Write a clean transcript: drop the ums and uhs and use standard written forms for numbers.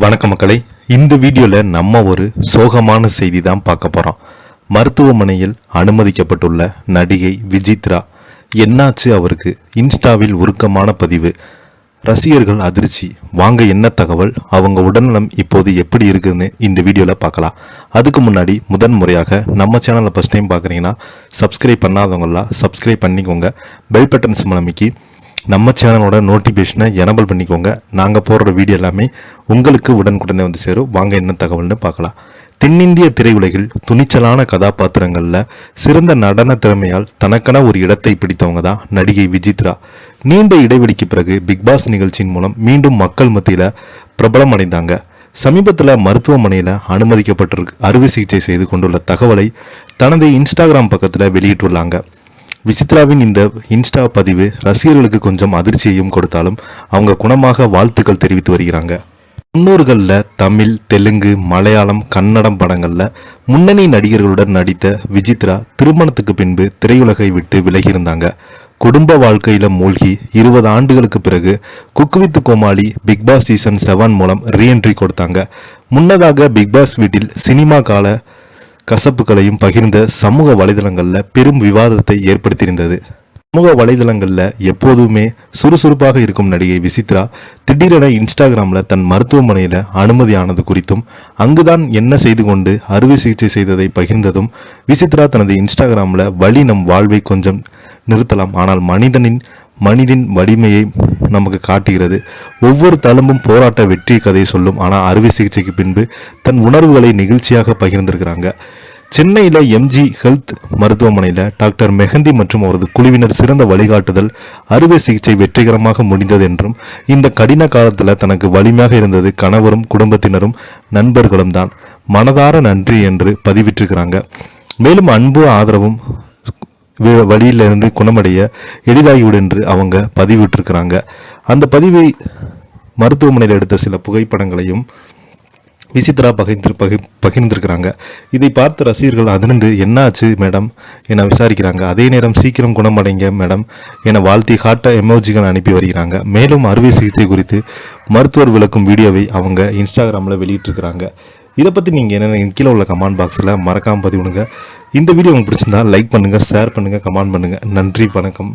வணக்க மக்களே, இந்த வீடியோவில் நம்ம ஒரு சோகமான செய்தி தான் பார்க்க போகிறோம். மருத்துவமனையில் அனுமதிக்கப்பட்டுள்ள நடிகை விசித்ரா. என்னாச்சு அவருக்கு? இன்ஸ்டாவில் உருக்கமான பதிவு. ரசிகர்கள் அதிர்ச்சி. வாங்க என்ன தகவல், அவங்க உடல்நலம் இப்போது எப்படி இருக்குதுன்னு இந்த வீடியோவில் பார்க்கலாம். அதுக்கு முன்னாடி முறையாக நம்ம சேனலை ஃபஸ்ட் டைம் பார்க்குறீங்கன்னா சப்ஸ்கிரைப் பண்ணாதவங்களாம் சப்ஸ்கிரைப் பண்ணிக்கோங்க. பெல் பட்டன் சிம்பல் அமைக்கி நம்ம சேனலோட நோட்டிஃபிகேஷனை எனபிள் பண்ணிக்கோங்க. நாங்கள் போடுற வீடியோ எல்லாமே உங்களுக்கு உடனுக்குடனே வந்து சேரும். வாங்க என்ன தகவல்னு பார்க்கலாம். தென்னிந்திய திரையுலகில் துணிச்சலான கதாபாத்திரங்களில் சிறந்த நடன திறமையால் தனக்கென ஒரு இடத்தை பிடித்தவங்க தான் நடிகை விசித்ரா. நீண்ட இடைவெளிக்கு பிறகு பிக்பாஸ் நிகழ்ச்சியின் மூலம் மீண்டும் மக்கள் மத்தியில் பிரபலம் அடைந்தாங்க. சமீபத்தில் மருத்துவமனையில் அனுமதிக்கப்பட்டிருக்கு அறுவை சிகிச்சை செய்து கொண்டுள்ள தகவலை தனது இன்ஸ்டாகிராம் பக்கத்தில் வெளியிட்டுள்ளாங்க. விசித்ராவின் இந்த இன்ஸ்டா பதிவு ரசிகர்களுக்கு கொஞ்சம் அதிர்ச்சியையும் கொடுத்தாலும் அவங்க குணமாக வாழ்த்துக்கள் தெரிவித்து வருகிறாங்க. 90களில் தமிழ், தெலுங்கு, மலையாளம், கன்னடம் படங்களில் முன்னணி நடிகர்களுடன் நடித்த விசித்ரா திருமணத்துக்கு பின்பு திரையுலகை விட்டு விலகியிருந்தாங்க. குடும்ப வாழ்க்கையில மூழ்கி 20 ஆண்டுகளுக்கு பிறகு cook with Comali Bigg Boss season 7 மூலம் ரீஎன்ட்ரி கொடுத்தாங்க. முன்னதாக பிக்பாஸ் வீட்டில் சினிமா கால கசப்புகளையும் பகிர்ந்த சமூக வலைதளங்களில் பெரும் விவாதத்தை ஏற்படுத்தியிருந்தது. சமூக வலைதளங்களில் எப்போதுமே சுறுசுறுப்பாக இருக்கும் நடிகை விசித்ரா திடீரென இன்ஸ்டாகிராமில் தன் மருத்துவமனையில் அனுமதியானது குறித்தும் அங்குதான் என்ன செய்து கொண்டு அறுவை சிகிச்சை செய்ததை பகிர்ந்ததும் விசித்ரா தனது இன்ஸ்டாகிராமில் வலி நம் வாழ்வை கொஞ்சம் நிறுத்தலாம், ஆனால் மனிதன் வலிமையை நமக்கு காட்டுகிறது. ஒவ்வொரு தளமும் போராட்ட வெற்றி கதையை சொல்லும். ஆனால் அறுவை சிகிச்சைக்கு பின்பு தன் உணர்வுகளை நிகழ்ச்சியாக பகிர்ந்திருக்கிறாங்க. சென்னையில் எம்ஜி ஹெல்த் மருத்துவமனையில் டாக்டர் மெஹந்தி மற்றும் அவரது குழுவினர் சிறந்த வழிகாட்டுதல் அறுவை சிகிச்சை வெற்றிகரமாக முடிந்தது என்றும் இந்த கடின காலத்தில் தனக்கு வலிமையாக இருந்தது கணவரும் குடும்பத்தினரும் நண்பர்களும் தான், மனதார நன்றி என்று பதிவிட்டிருக்கிறாங்க. மேலும் அன்பு ஆதரவும் வழியிலிருந்து குணமடைய எளிதாகிவிடும் என்று அவங்க பதிவிட்டிருக்கிறாங்க. அந்த பதிவை மருத்துவமனையில் எடுத்த சில புகைப்படங்களையும் விசித்ரா பகிர்ந்திருக்கிறாங்க. இதை பார்த்த ரசிகர்கள் அதிலிருந்து என்னாச்சு மேடம் என விசாரிக்கிறாங்க. அதே நேரம் சீக்கிரம் குணமடைங்க மேடம் என வாழ்த்தி காட்ட எமோஜிகள் அனுப்பி வருகிறாங்க. மேலும் அறுவை சிகிச்சை குறித்து மருத்துவர் விளக்கும் வீடியோவை அவங்க இன்ஸ்டாகிராமில் வெளியிட்டிருக்கிறாங்க. இதை பற்றி நீங்கள் என்னென்ன கீழே உள்ள கமெண்ட் பாக்ஸில் மறக்காமல் பதிவிடுங்க. இந்த வீடியோ உங்களுக்கு பிடிச்சிருந்தா லைக் பண்ணுங்கள், ஷேர் பண்ணுங்கள், கமெண்ட் பண்ணுங்கள். நன்றி, வணக்கம்.